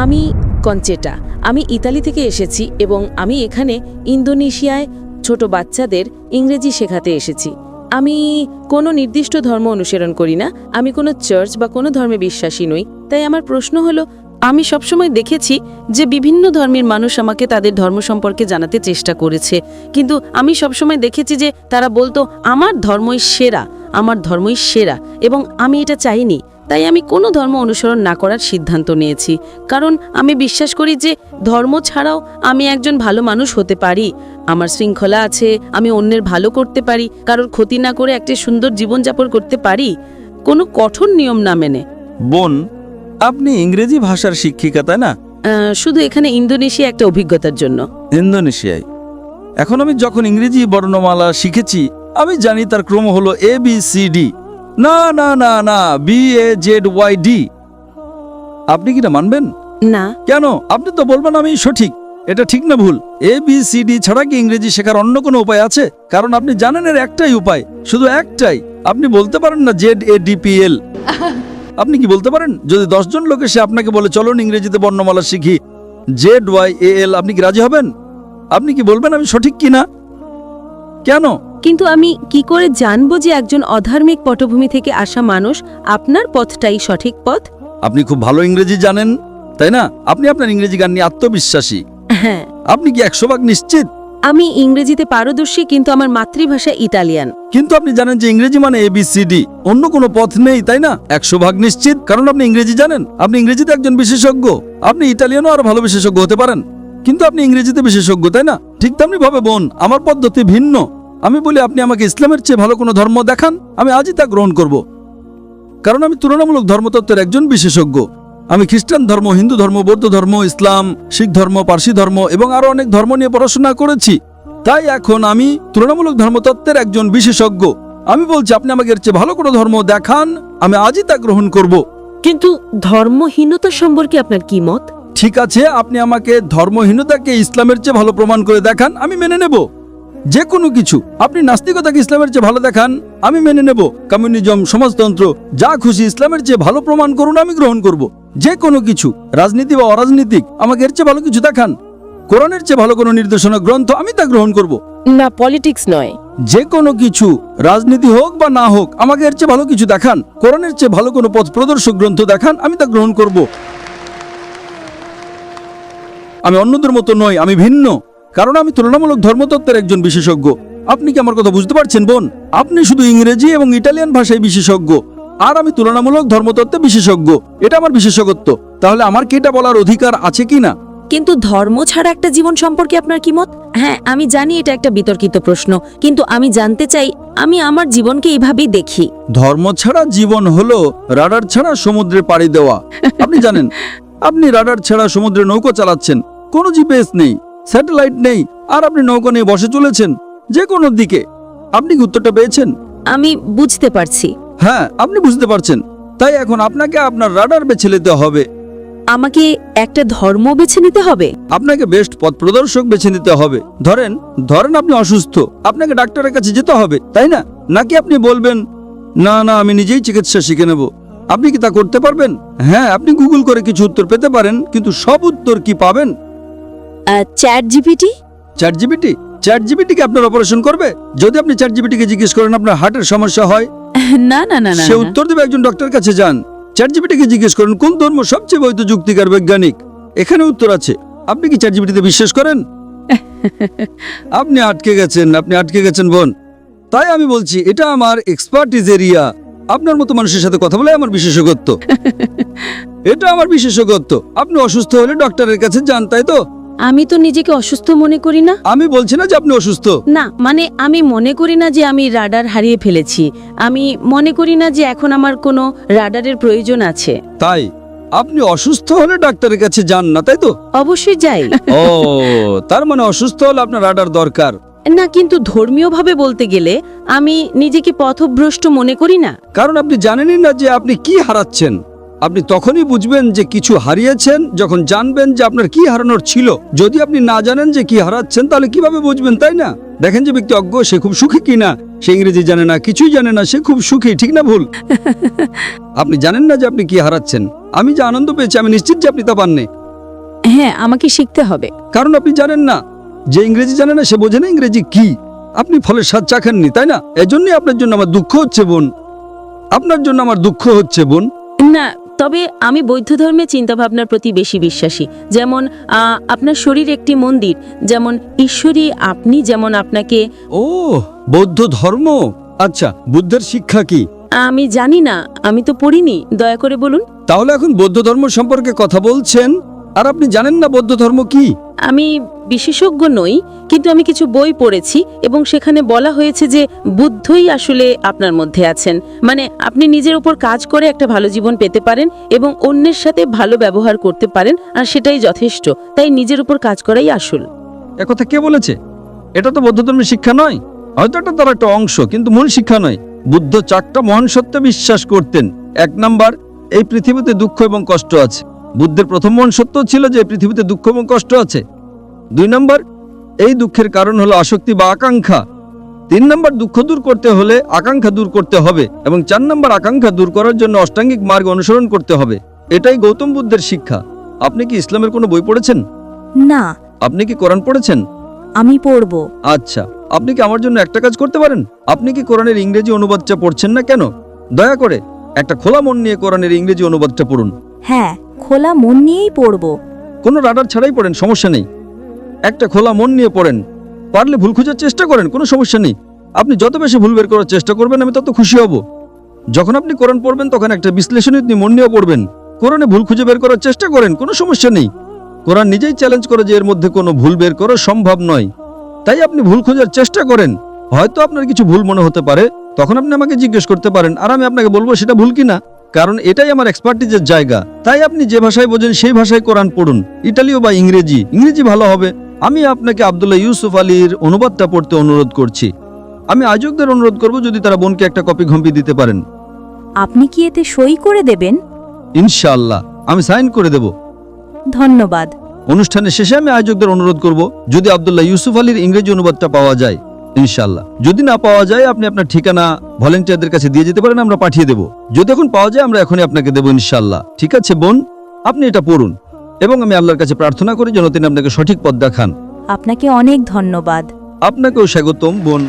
আমি কঞ্চেটা। আমি ইতালি থেকে এসেছি এবং আমি এখানে ইন্দোনেশিয়ায় ছোট বাচ্চাদের ইংরেজি শেখাতে এসেছি। আমি কোনো নির্দিষ্ট ধর্ম অনুসরণ করি না, আমি কোনো চার্চ বা কোনো ধর্মে বিশ্বাসী নই। তাই আমার প্রশ্ন হলো, আমি সবসময় দেখেছি যে বিভিন্ন ধর্মের মানুষ আমাকে তাদের ধর্ম সম্পর্কে জানাতে চেষ্টা করেছে, কিন্তু আমি সবসময় দেখেছি যে তারা বলতো আমার ধর্মই সেরা, আমার ধর্মই সেরা, এবং আমি এটা চাইনি। তাই আমি কোনো ধর্ম অনুসরণ না করার সিদ্ধান্ত নিয়েছি, কারণ আমি বিশ্বাস করি যে ধর্ম ছাড়াও আমি একজন ভালো মানুষ হতে পারি। আমার শৃঙ্খলা আছে, আমি অন্যের ভালো করতে পারি, কারোর ক্ষতি না করে একটা সুন্দর জীবনযাপন করতে পারি, কোনো কঠোর নিয়ম না মেনে। বোন, আপনি ইংরেজি ভাষার শিক্ষিকা, তাই না? শুধু এখানে ইন্দোনেশিয়া একটা অভিজ্ঞতার জন্য। ইন্দোনেশিয়ায় এখন আমি যখন ইংরেজি বর্ণমালা শিখেছি, আমি জানি তার ক্রম হলো ABCD। না না না না, BAZYD। আপনি কি না মানবেন? না। কেন? আপনি তো বলবেন আমি সঠিক। এটা ঠিক না ভুল? ABCD ছাড়া কি ইংরেজি শেখার অন্য কোনো উপায় আছে? কারণ আপনি জানেন এর একটাই উপায়, শুধু একটাই। আপনি বলতে পারেন না ZADPL? আপনি কি বলতে পারেন? যদি 10 জন লোক এসে আপনাকে বলে চলুন ইংরেজিতে বর্ণমালা শিখি ZYAL, আপনি কি রাজি হবেন? আপনি কি বলবেন আমি সঠিক কিনা? কেন? কিন্তু আমি কি করে জানবো যে একজন অধার্মিক পটভূমি থেকে আসা মানুষ আপনার পথটাই সঠিক পথ? আপনি খুব ভালো ইংরেজি জানেন, তাই না? আপনি আপনার ইংরেজি গান নিয়ে আত্মবিশ্বাসী। হ্যাঁ। আপনি কি 100% নিশ্চিত? আমি ইংরেজিতে পারদর্শী, কিন্তু আমার মাতৃভাষা ইতালিয়ান। কিন্তু আপনি জানেন যে ইংরেজি মানে ABCD, অন্য কোনো পথ নেই, তাই না? 100% নিশ্চিত, কারণ আপনি ইংরেজি জানেন। আপনি ইংরেজিতে একজন বিশেষজ্ঞ। আপনি ইতালিয়ানও আরো ভালো বিশেষজ্ঞ হতে পারেন, কিন্তু আপনি ইংরেজিতে বিশেষজ্ঞ, তাই না? ঠিক তেমনি ভাবে বোন, আমার পদ্ধতি ভিন্ন। আমি বলি আপনি আমাকে ইসলামের চেয়ে ভালো কোনো ধর্ম দেখান, আমি আজই তা গ্রহণ করব, কারণ আমি তুলনামূলক ধর্মতত্ত্বের একজন বিশেষজ্ঞ। আমি খ্রিস্টান ধর্ম, হিন্দু ধর্ম, বৌদ্ধ ধর্ম, ইসলাম, শিখ ধর্ম, পার্সি ধর্ম এবং আরো অনেক ধর্ম নিয়ে পড়াশোনা করেছি। তাই এখন আমি তুলনামূলক ধর্মতত্ত্বের একজন বিশেষজ্ঞ। আমি বলছি আপনি আমাকে এর চেয়ে ভালো কোনো ধর্ম দেখান, আমি আজই তা গ্রহণ করব। কিন্তু ধর্মহীনতা সম্পর্কে আপনার কি মত? ঠিক আছে, আপনি আমাকে ধর্মহীনতাকে ইসলামের চেয়ে ভালো প্রমাণ করে দেখান, আমি মেনে নেব। যে কোনো কিছু। আপনি নাস্তিকতাকে ইসলামের চেয়ে ভালো দেখান, আমি মেনে নেব। কমিউনিজম, সমাজতন্ত্র, যা খুশি ইসলামের চেয়ে ভালো প্রমাণ করুন, আমি গ্রহণ করব। যে কোনো কিছু, রাজনীতি বা অরাজনীতিক, আমাকে এর চেয়ে ভালো কিছু দেখান। কোরআনের চেয়ে ভালো কোনো নির্দেশনা গ্রন্থ, আমি তা গ্রহণ করব। না, পলিটিক্স নয়, যে কোনো কিছু, রাজনীতি হোক বা না হোক, আমাকে এর চেয়ে ভালো কিছু দেখান। কোরআনের চেয়ে ভালো কোনো পথ প্রদর্শক গ্রন্থ দেখান, আমি তা গ্রহণ করব। আমি অন্যদের মতো নই, আমি ভিন্ন, কারণ আমি তুলনামূলক ধর্মতত্ত্বের একজন বিশেষজ্ঞ। আপনি কি আমার কথা বুঝতে পারছেন বোন? আপনি শুধু ইংরেজি এবং ইটালিয়ান ভাষায় বিশেষজ্ঞ, আর আমি তুলনামূলক ধর্মতত্ত্বে বিশেষজ্ঞ। এটা আমার বিশেষজ্ঞত্ব। তাহলে আমার কি এটা বলার অধিকার আছে কি না? কিন্তু ধর্ম ছাড়া একটা জীবন সম্পর্কে আপনার কি মত? হ্যাঁ, আমি জানি এটা একটা বিতর্কিত প্রশ্ন, কিন্তু আমি জানতে চাই। আমি আমার জীবনকে এইভাবেই দেখি। ধর্ম ছাড়া জীবন হলো রাডার ছাড়া সমুদ্রে পাড়ি দেওয়া। আপনি জানেন, আপনি রাডার ছাড়া সমুদ্রে নৌকা চালাচ্ছেন, কোনো জিপিএস নেই, স্যাটেলাইট নেই, আর আপনি নৌকা নিয়ে বসে চলেছেন যে কোনো দিকে। আপনি কি উত্তরটা পেয়েছেন? আমি বুঝতে পারছি। হ্যাঁ, আপনি বুঝতে পারছেন। তাই এখন আপনাকে আপনার রাডার বেছে নিতে হবে। আমাকে একটা ধর্ম বেছে নিতে হবে? আপনাকে বেস্ট পথ প্রদর্শক বেছে নিতে হবে। ধরেন আপনি অসুস্থ, আপনাকে ডাক্তারের কাছে যেতে হবে, তাই না? নাকি আপনি বলবেন না না, আমি নিজেই চিকিৎসা শিখে নেব? আপনি কি তা করতে পারবেন? হ্যাঁ, আপনি গুগল করে কিছু উত্তর পেতে পারেন, কিন্তু সব উত্তর কি পাবেন? Chat GPT? চ্যাট জিপিটি কি আপনার অপারেশন করবে? যদি আপনি চ্যাট জিপিটিকে জিজ্ঞেস করেন আপনার হার্টের সমস্যা হয়, না না না না, সে উত্তর দেবে একজন ডক্টরের কাছে যান। চ্যাট জিপিটিকে জিজ্ঞেস করেন কোন ধর্ম সবচেয়ে বৈধ, যুক্তিকার, বৈজ্ঞানিক, এখানে উত্তর আছে। আপনি কি চ্যাট জিপিটিতে বিশ্বাস করেন? আপনি আটকে গেছেন বোন। তাই আমি বলছি এটা আমার এক্সপার্টিজ এরিয়া। আপনার মতো মানুষের সাথে কথা বলে আমার বিশেষজ্ঞত্ব। এটা আমার বিশেষজ্ঞত্ব। আপনি অসুস্থ হলে ডক্টরের কাছে যান, তাই তো? আমি তো নিজেকে অসুস্থ মনে করি না। আমি বলছি না যে আপনি অসুস্থ। না, মানে আমি মনে করি না যে আমি রাডার হারিয়ে ফেলেছি। আমি মনে করি না যে এখন আমার কোনো রাডারের প্রয়োজন আছে। তাই আপনি অসুস্থ হলে ডাক্তারের কাছে যান না, তাই তো? অবশ্যই যাই। ও, তার মানে অসুস্থ হলে আপনার রাডার দরকার না, কিন্তু ধর্মীয়ভাবে বলতে গেলে আমি নিজেকে পথভ্রষ্ট মনে করি না। কারণ আপনি জানেনই না যে আপনি কি হারাচ্ছেন। আপনি তখনই বুঝবেন যে কিছু হারিয়েছেন যখন জানবেন যে আপনার কি হারানোর ছিল। যদি আপনি না জানেন যে কি হারাচ্ছেন, তাহলে কিভাবে বুঝবেন, তাই না? দেখেন যে ব্যক্তি অজ্ঞ, সে খুব সুখী কিনা। সে ইংরেজি জানে না, কিছুই জানে না, সে খুব সুখী, ঠিক না ভুল? আপনি জানেন না যে আপনি কি হারাচ্ছেন। আমি যে আনন্দ পেয়েছি, আমি নিশ্চিত যে আপনি তা পাননি। হ্যাঁ, আমাকে শিখতে হবে। কারণ আপনি জানেন না, যে ইংরেজি জানে না সে বোঝে না ইংরেজি কি। আপনি ফলের স্বাদ চাখাননি, তাই না? এজন্যই আপনার জন্য আমার দুঃখ হচ্ছে বোন, আপনার জন্য আমার দুঃখ হচ্ছে বোন। না, তবে আমি বৌদ্ধ ধর্মের চিন্তাভাবনার প্রতি বেশি বিশ্বাসী। যেমন আপনার শরীর একটি মন্দির, যেমন ঈশ্বরী আপনি, যেমন আপনাকে। ও, বৌদ্ধ ধর্ম। আচ্ছা, বুদ্ধের শিক্ষা কি? আমি জানি না, আমি তো পড়িনি, দয়া করে বলুন। তাহলে এখন বৌদ্ধ ধর্ম সম্পর্কে কথা বলছেন আর আপনি জানেন না বৌদ্ধ ধর্ম কি? আমি বিশেষজ্ঞ নই, কিন্তু আমি কিছু বই পড়েছি এবং সেখানে বলা হয়েছে যে বুদ্ধই আসলে আপনার মধ্যে আছেন। মানে আপনি নিজের উপর কাজ করে একটা ভালো জীবন পেতে পারেন এবং অন্যের সাথে ভালো ব্যবহার করতে পারেন, আর সেটাই যথেষ্ট। তাই নিজের উপর কাজ করাই আসল। একথা কে বলেছে? এটা তো বৌদ্ধ ধর্মের শিক্ষা নয়। হয়তো এটা তার একটা অংশ, কিন্তু মূল শিক্ষা নয়। বুদ্ধ 4টা মহান সত্যে বিশ্বাস করতেন। 1 নাম্বার, এই পৃথিবীতে দুঃখ এবং কষ্ট আছে। বুদ্ধের প্রথম মহান সত্য ছিল যে এই পৃথিবীতে দুঃখ এবং কষ্ট আছে। 2 নাম্বার, এই দুঃখের কারণ হলো আসক্তি বা আকাঙ্ক্ষা। 3 নাম্বার, দুঃখ দূর করতে হলে আকাঙ্ক্ষা দূর করতে হবে। এবং 4 নাম্বার, আকাঙ্ক্ষা দূর করার জন্য অষ্টাঙ্গিক মার্গ অনুসরণ করতে হবে। এটাই গৌতম বুদ্ধের শিক্ষা। আপনি কি ইসলামের কোনো বই পড়েছেন? না, আপনি কি কোরআন পড়েছেন? আমি পড়ব। আচ্ছা, আপনি কি আমার জন্য একটা কাজ করতে পারেন? আপনি কি কোরআনের ইংরেজি অনুবাদটা পড়ছেন না কেন? দয়া করে একটা খোলা মন নিয়ে কোরআনের ইংরেজি অনুবাদটা পড়ুন। হ্যাঁ, খোলা মন নিয়েই পড়ব। কোনো রাডার ছাড়াই পড়েন, সমস্যা নেই। একটা খোলা মন নিয়ে পড়েন। পারলে ভুল খোঁজার চেষ্টা করেন, কোনো সমস্যা নেই। আপনি যত বেশি ভুল বের করার চেষ্টা করবেন আমি তত খুশি হব। যখন আপনি কোরআন পড়বেন তখন একটা বিশ্লেষণী মন নিয়ে পড়বেন। কোরআনে ভুল খুঁজে বের করার চেষ্টা করেন, কোনো সমস্যা নেই। কোরআন নিজেই চ্যালেঞ্জ করে যে এর মধ্যে কোনো ভুল বের করা সম্ভব নয়। তাই আপনি ভুল খোঁজার চেষ্টা করেন। হয়তো আপনার কিছু ভুল মনে হতে পারে, তখন আপনি আমাকে জিজ্ঞেস করতে পারেন, আর আমি আপনাকে বলবো সেটা ভুল কিনা। কারণ এটাই আমার এক্সপার্টিজের জায়গা। তাই আপনি যে ভাষায় বোঝেন সেই ভাষায় কোরআন পড়ুন, ইটালীয় বা ইংরেজি। ইংরেজি ভালো হবে। আমি আপনাকে আব্দুল্লাহ ইউসুফ আলীর অনুবাদটা পড়তে অনুরোধ করছি। আমি আয়োজকদের অনুরোধ করব যদি তারা বোনকে একটা কপি ঘম্পি দিতে পারেন। আপনি কি এতে সই করে দেবেন? ইনশাআল্লাহ আমি সাইন করে দেব। ধন্যবাদ। অনুষ্ঠানের শেষে আমি আয়োজকদের অনুরোধ করব যদি আব্দুল্লাহ ইউসুফ আলীর ইংরেজি অনুবাদটা পাওয়া যায়, ইনশাআল্লাহ। যদি না পাওয়া যায় আপনি আপনার ঠিকানা ভলেন্টিয়ারদের কাছে দিয়ে যেতে পারেন, আমরা পাঠিয়ে দেব। যদি এখন পাওয়া যায় আমরা এখনই আপনাকে দেব, ইনশাআল্লাহ। ঠিক আছে বোন, আপনি এটা পড়ুন এবং আমি আল্লাহর কাছে প্রার্থনা করি যেন তিনি আপনাকে সঠিক পথ দেখান। আপনাকে অনেক ধন্যবাদ। আপনাকেও স্বাগতম বোন।